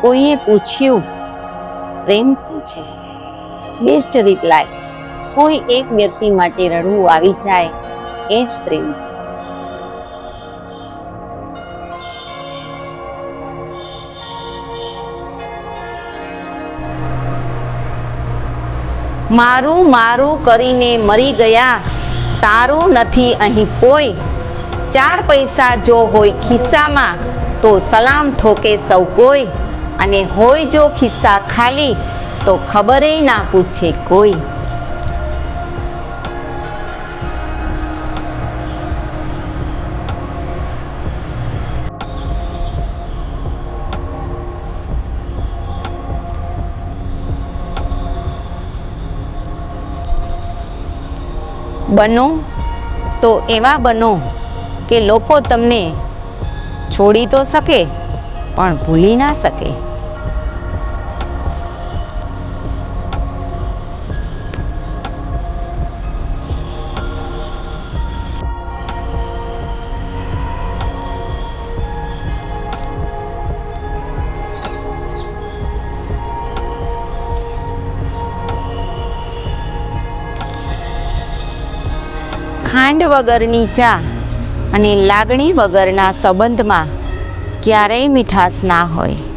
કોઈએ પૂછ્યું પ્રેમ શું છે? બેસ્ટ રિપ્લાય, કોઈ એક વ્યક્તિ માટે રડવું આવી જાય એ જ પ્રેમ છે. મારું મારું કરીને મરી ગયા, તારું નથી અહીં કોઈ. 4 પૈસા જો હોય ખિસ્સામાં તો સલામ ઠોકે સૌ કોઈ, અને હોય જો ખિસ્સા ખાલી તો ખબરે ના પૂછે કોઈ. બનો તો એવા બનો કે લોકો તમને છોડી તો શકે પણ ભૂલી ના શકે. ખાંડ વગરની ચા અને લાગણી વગરના સંબંધમાં ક્યારેય મીઠાશ ના હોય.